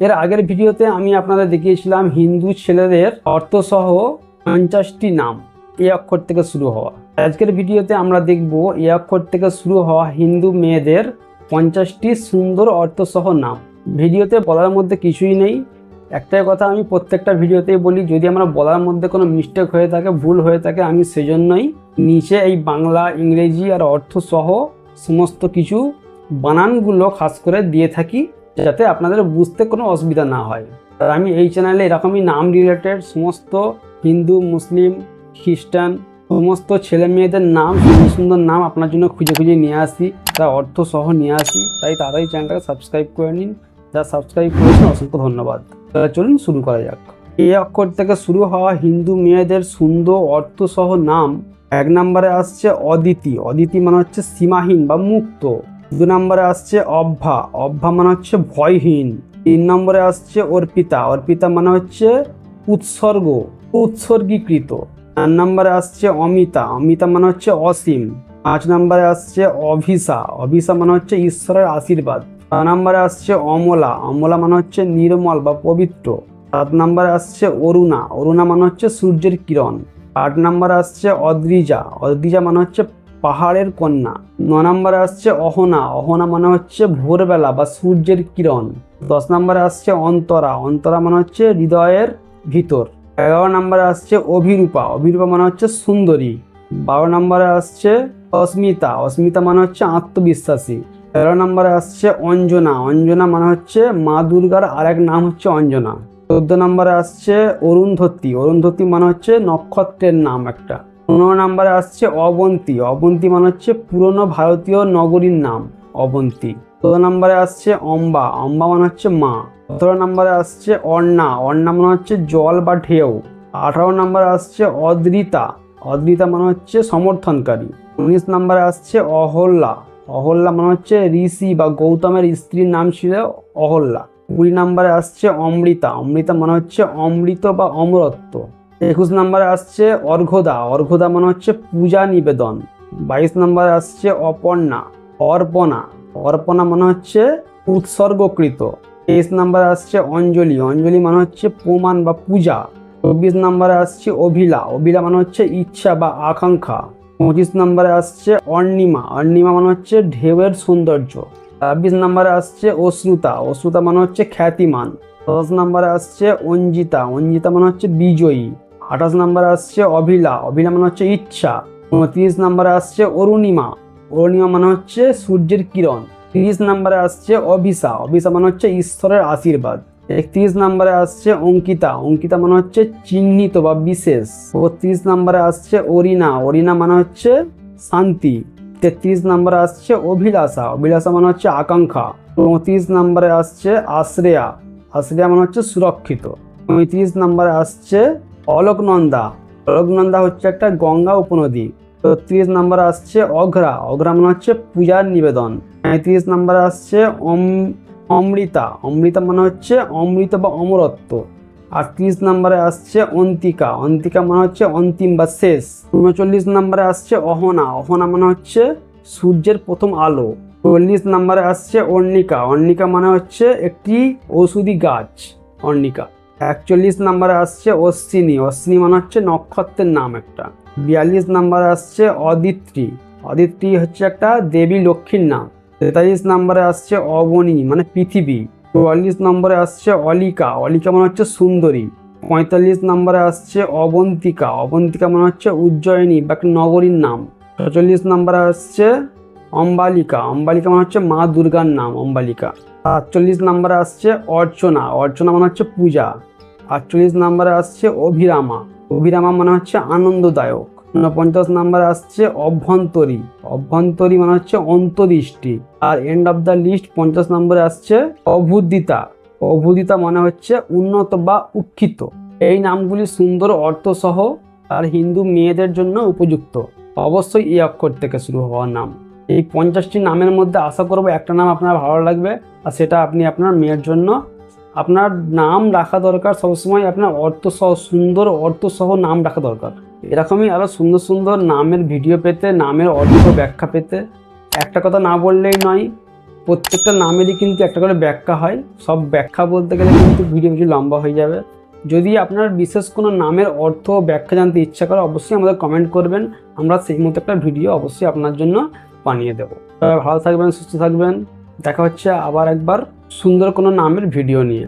এর আগের ভিডিওতে আমি আপনাদের দেখিয়েছিলাম হিন্দু ছেলেদের অর্থসহ 50টি নাম এ অক্ষর থেকে শুরু হওয়া। আজকের ভিডিওতে আমরা দেখব এ অক্ষর থেকে শুরু হওয়া হিন্দু মেয়েদের 50টি সুন্দর অর্থসহ নাম। ভিডিওতে বলার মধ্যে কিছুই নেই, একটাই কথা আমি প্রত্যেকটা ভিডিওতেই বলি, যদি আমরা বলার মধ্যে কোনো মিস্টেক হয়ে থাকে, ভুল হয়ে থাকে, আমি সেজন্যই নিচে এই বাংলা, ইংরেজি আর অর্থসহ সমস্ত কিছু বানানগুলো খাস করে দিয়ে থাকি, যাতে আপনাদের বুঝতে কোনো অসুবিধা না হয়। আর আমি এই চ্যানেলে এরকমই নাম রিলেটেড সমস্ত হিন্দু, মুসলিম, খ্রিস্টান সমস্ত ছেলে মেয়েদের নাম, সুন্দর সুন্দর নাম আপনার জন্য খুঁজে খুঁজে নিয়ে আসি, তার অর্থ সহ নিয়ে আসি। তাই তাড়াতাড়ি চ্যানেলটাকে সাবস্ক্রাইব করে নিন। যা সাবস্ক্রাইব করেছেন অসংখ্য ধন্যবাদ। চলুন শুরু করা যাক। এ অক্ষর থেকে শুরু হওয়া হিন্দু মেয়েদের সুন্দর অর্থ সহ নাম। 1 নম্বরে আসছে অদিতি। অদিতি মানে হচ্ছে সীমাহীন বা মুক্ত। 2 নম্বরে আসছে অভ্ভা। অভ্ভা মানে হচ্ছে ভয়হীন। 3 নম্বরে আসছে অর্পিতা। অর্পিতা মানে হচ্ছে উৎসর্গ, উৎসর্গীকৃত। 4 নম্বরে আসছে অমিতা। অমিতা মানে হচ্ছে অসীম। 5 নম্বরে আসছে অভিসা। অভিসা মানে হচ্ছে ঈশ্বরের আশীর্বাদ। 6 নম্বরে আসছে অমলা। অমলা মানে হচ্ছে নির্মল বা পবিত্র। 7 নম্বরে আসছে অরুণা। অরুণা মানে হচ্ছে সূর্যের কিরণ। 8 নম্বরে আসছে অদ্রিজা। অদ্রিজা মানে হচ্ছে পাহাড়ের কন্যা। 9 নম্বরে আসছে অহনা। অহনা মানে হচ্ছে ভোরবেলা বা সূর্যের কিরণ। 10 নম্বরে আসছে অন্তরা। অন্তরা মানে হচ্ছে হৃদয়ের ভিতর। 11 নম্বরে আসছে অভিরূপা। অভিরূপা মানে হচ্ছে সুন্দরী। 12 নম্বরে আসছে অস্মিতা। অস্মিতা মানে হচ্ছে আত্মবিশ্বাসী। 13 নম্বরে আসছে অঞ্জনা। অঞ্জনা মানে হচ্ছে মা দুর্গার আরেক নাম হচ্ছে অঞ্জনা। 14 নম্বরে আসছে অরুন্ধতী। অরুন্ধতী মানে হচ্ছে নক্ষত্রের নাম একটা। 15 নম্বরে আসছে অবন্তী। অবন্তী মানে হচ্ছে পুরনো ভারতীয় নগরীর নাম অবন্তী। 16 নম্বরে আসছে অম্বা। অম্বা মানে হচ্ছে মা। 17 নম্বরে আসছে অর্ণা। অর্ণা মানে হচ্ছে জল বা ঢেউ। 18 নম্বরে আসছে অদ্রিতা। অদ্রিতা মানে হচ্ছে সমর্থনকারী। 19 নম্বরে আসছে অহল্যা। অহল্যা মানে হচ্ছে ঋষি বা গৌতমের স্ত্রীর নাম ছিল অহল্যা। 20 নম্বরে আসছে অমৃতা। অমৃতা মানে হচ্ছে অমৃত বা অমরত্ব। 21 নম্বরে আসছে অর্ঘদা। অর্ঘদা মানে হচ্ছে পূজা নিবেদন। 22 নম্বরে আসছে অপর্ণা। অর্পণা। অর্পণা মানে হচ্ছে উৎসর্গকৃত। 23 নম্বরে আসছে অঞ্জলি। অঞ্জলি মানে হচ্ছে প্রমাণ বা পূজা। 24 নম্বরে আসছে অভিলা। অভিলা মানে হচ্ছে ইচ্ছা বা আকাঙ্ক্ষা। 25 নম্বরে আসছে অর্ণিমা। অর্ণিমা মানে হচ্ছে ঢেউয়ের সৌন্দর্য। 26 নম্বরে আসছে অশ্রুতা। অশ্রুতা মানে হচ্ছে খ্যাতিমান। 10 নম্বরে আসছে অঞ্জিতা। অঞ্জিতা মানে হচ্ছে বিজয়ী। 28 নম্বরে আসছে অভিলা। অভিলা মানে হচ্ছে ইচ্ছা। 29 নম্বরে আসছে অরুণিমা। অরুণিমা মানে হচ্ছে সূর্যের কিরণ। 30 নম্বরে আসছে অভিসা। অভিসা মানে হচ্ছে ঈশ্বরের আশীর্বাদ। 31 নম্বরে আসছে অঙ্কিতা। অঙ্কিতা মানে হচ্ছে চিহ্নিত বা বিশেষ। 32 নম্বরে আসছে অরিনা। অরিনা মানে হচ্ছে শান্তি। 33 নম্বরে আসছে অভিলাষা। অভিলাষা মানে হচ্ছে আকাঙ্ক্ষা। 34 নম্বরে আসছে আশ্রেয়া। আশ্রেয়া মানে হচ্ছে সুরক্ষিত। 35 নম্বরে আসছে অলোকনন্দা। অলোকনন্দা হচ্ছে একটা গঙ্গা উপনদী। 36 নম্বরে আসছে অঘ্রা। অঘ্রা মানে হচ্ছে পূজার নিবেদন। 35 নম্বরে আসছে অমৃতা। অমৃতা মানে হচ্ছে অমৃত বা অমরত্ব। 38 নম্বরে আসছে অন্তিকা। অন্তিকা মানে হচ্ছে অন্তিম বা শেষ। 39 নম্বরে আসছে অহনা। অহনা মানে হচ্ছে সূর্যের প্রথম আলো। 40 নম্বরে আসছে অর্ণিকা। অর্ণিকা মানে হচ্ছে একটি ঔষধি গাছ অর্ণিকা। 41 নম্বরে আসছে অশ্বিনী। অশ্বিনী মানে হচ্ছে নক্ষত্রের নাম একটা। 42 নম্বরে আসছে অদিত্রী। অদিত্রী হচ্ছে একটা দেবী লক্ষ্মীর নাম। 43 নম্বরে আসছে অবনী মানে পৃথিবী। 44 নম্বরে আসছে অলিকা। অলিকা মানে হচ্ছে সুন্দরী। 45 নম্বরে আসছে অবন্তিকা। অবন্তিকা মানে হচ্ছে উজ্জয়িনী বা একটা নগরীর নাম। 46 নম্বরে আসছে অম্বালিকা। অম্বালিকা মানে হচ্ছে মা দুর্গার নাম অম্বালিকা। 48 নম্বরে আসছে অর্চনা। অর্চনা মানে হচ্ছে পূজা। 48 নম্বরে আসছে অভিরামা। অভিরামা মানে হচ্ছে আনন্দদায়ক। 49 নম্বরে আসছে অভ্যন্তরী। অভ্যন্তরী মানে হচ্ছে অন্তর্দৃষ্টি। আর এন্ড অফ দ্য লিস্ট 50 নম্বরে আসছে অভুদিতা। অভুদিতা মানে হচ্ছে উন্নত বা উৎক্ষিত। এই নামগুলি সুন্দর অর্থ সহ আর হিন্দু মেয়েদের জন্য উপযুক্ত। অবশ্যই এই অক্ষর থেকে শুরু হওয়া নাম। এই 50টি নামের মধ্যে আশা করবো একটা নাম আপনার ভালো লাগবে, আর সেটা আপনি আপনার মেয়ের জন্য আপনার নাম রাখা দরকার। সবসময় আপনার অর্থ সহ, সুন্দর অর্থ সহ নাম রাখা দরকার। এরকমই আরো সুন্দর সুন্দর নামের ভিডিও পেতে, নামের অর্থ ব্যাখ্যা পেতে একটা কথা না বললেই নয়, প্রত্যেকটা নামেরই কিন্তু একটা করে ব্যাখ্যা হয়। সব ব্যাখ্যা বলতে গেলে কিন্তু ভিডিও বেশি লম্বা হয়ে যাবে। যদি আপনার বিশেষ কোনো নামের অর্থ ও ব্যাখ্যা জানতে ইচ্ছা করে অবশ্যই আমাদের কমেন্ট করবেন, আমরা সেই মতো একটা ভিডিও অবশ্যই আপনার জন্য বানিয়ে দেবো। ভালো থাকবেন, সুস্থ থাকবেন, দেখা হচ্ছে আবার একবার সুন্দর কোনো নামের ভিডিও নিয়ে।